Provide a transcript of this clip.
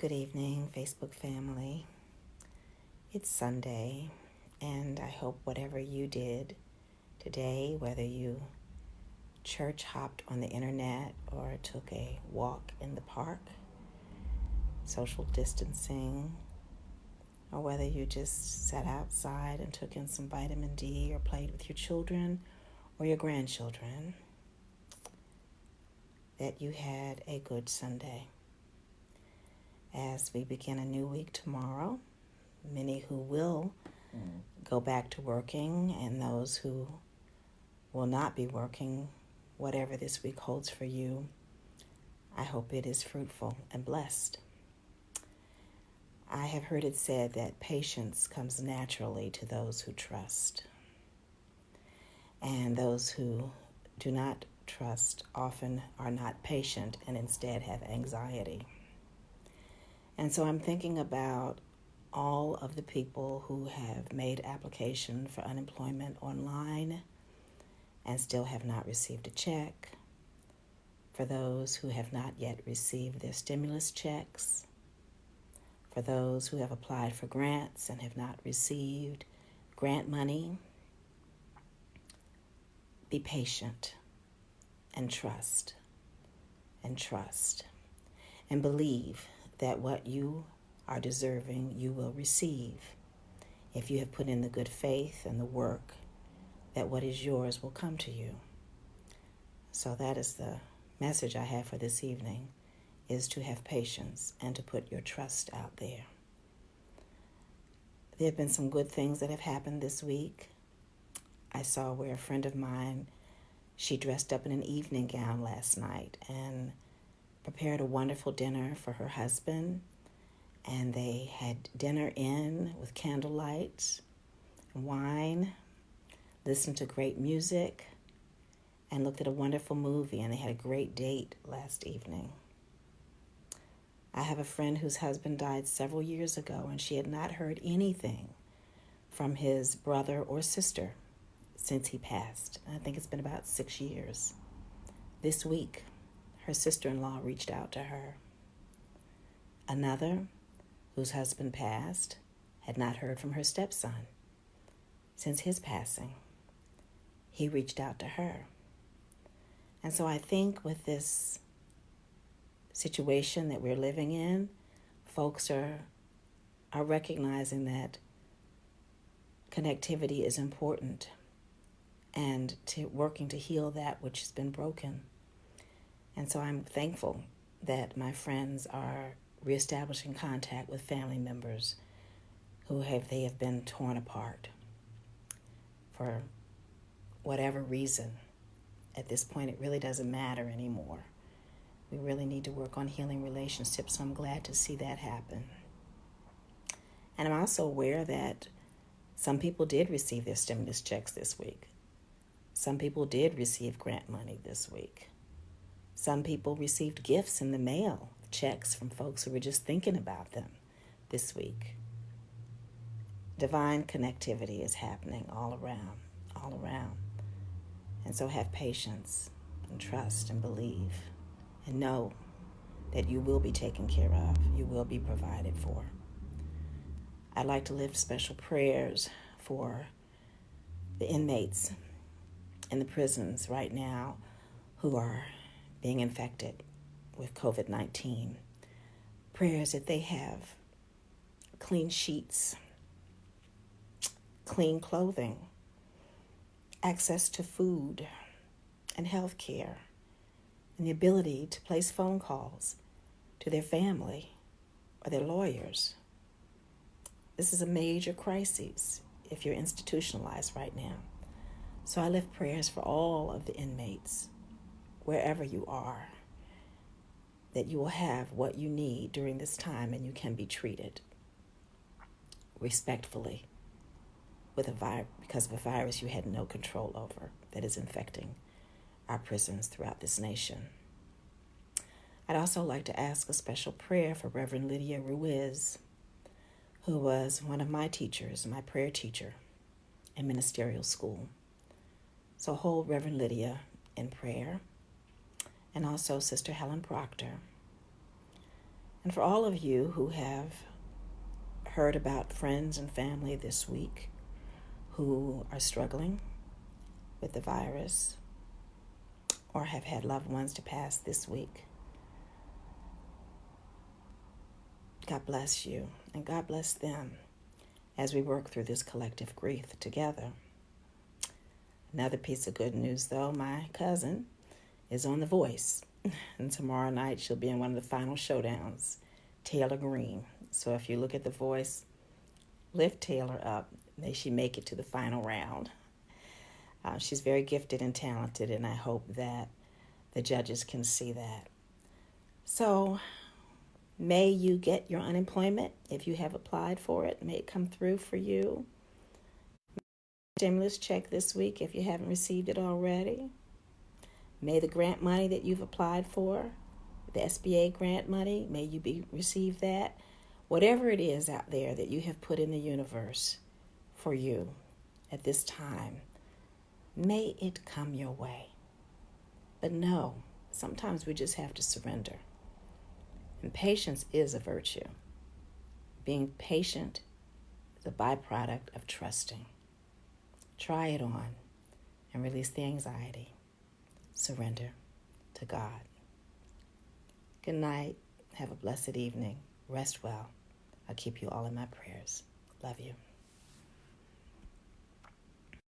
Good evening, Facebook family. It's Sunday, and I hope whatever you did today, whether you church hopped on the internet or took a walk in the park, social distancing, or whether you just sat outside and took in some vitamin D or played with your children or your grandchildren, that you had a good Sunday. As we begin a new week tomorrow, many who will go back to working and those who will not be working, whatever this week holds for you, I hope it is fruitful and blessed. I have heard it said that patience comes naturally to those who trust. And those who do not trust often are not patient and instead have anxiety. And so I'm thinking about all of the people who have made application for unemployment online and still have not received a check, for those who have not yet received their stimulus checks, for those who have applied for grants and have not received grant money. Be patient and trust and believe that what you are deserving, you will receive. If you have put in the good faith and the work, that what is yours will come to you. So that is the message I have for this evening, is to have patience and to put your trust out there. There have been some good things that have happened this week. I saw where a friend of mine, she dressed up in an evening gown last night and prepared a wonderful dinner for her husband, and they had dinner in with candlelight and wine, listened to great music, and looked at a wonderful movie, and they had a great date last evening. I have a friend whose husband died several years ago, and she had not heard anything from his brother or sister since he passed. I think it's been about 6 years. This week, her sister-in-law reached out to her. Another, whose husband passed, had not heard from her stepson since his passing. He reached out to her. And so I think with this situation that we're living in, folks are recognizing that connectivity is important and to working to heal that which has been broken. And so I'm thankful that my friends are reestablishing contact with family members who have been torn apart for whatever reason. At this point, it really doesn't matter anymore. We really need to work on healing relationships, so I'm glad to see that happen. And I'm also aware that some people did receive their stimulus checks this week. Some people did receive grant money this week. Some people received gifts in the mail, checks from folks who were just thinking about them this week. Divine connectivity is happening all around. And so have patience and trust and believe and know that you will be taken care of. You will be provided for. I'd like to lift special prayers for the inmates in the prisons right now who are being infected with COVID-19. Prayers that they have clean sheets, clean clothing, access to food and health care, and the ability to place phone calls to their family or their lawyers. This is a major crisis if you're institutionalized right now. So I lift prayers for all of the inmates, wherever you are, that you will have what you need during this time and you can be treated respectfully because of a virus you had no control over that is infecting our prisons throughout this nation. I'd also like to ask a special prayer for Reverend Lydia Ruiz, who was one of my teachers, my prayer teacher in ministerial school. So hold Reverend Lydia in prayer, and also Sister Helen Proctor, And for all of you who have heard about friends and family this week who are struggling with the virus or have had loved ones to pass this week, God bless you and God bless them as we work through this collective grief together. Another piece of good news, though, my cousin is on The Voice, and tomorrow night she'll be in one of the final showdowns, Taylor Green. So if you look at The Voice, lift Taylor up. May she make it to the final round. She's very gifted and talented, and I hope that the judges can see that. So may you get your unemployment if you have applied for it. May it come through for you. Stimulus check this week if you haven't received it already. May the grant money that you've applied for, the SBA grant money, may you receive that. Whatever it is out there that you have put in the universe for you at this time, may it come your way. But no, sometimes we just have to surrender. And patience is a virtue. Being patient is a byproduct of trusting. Try it on and release the anxiety. Surrender to God. Good night. Have a blessed evening. Rest well. I'll keep you all in my prayers. Love you.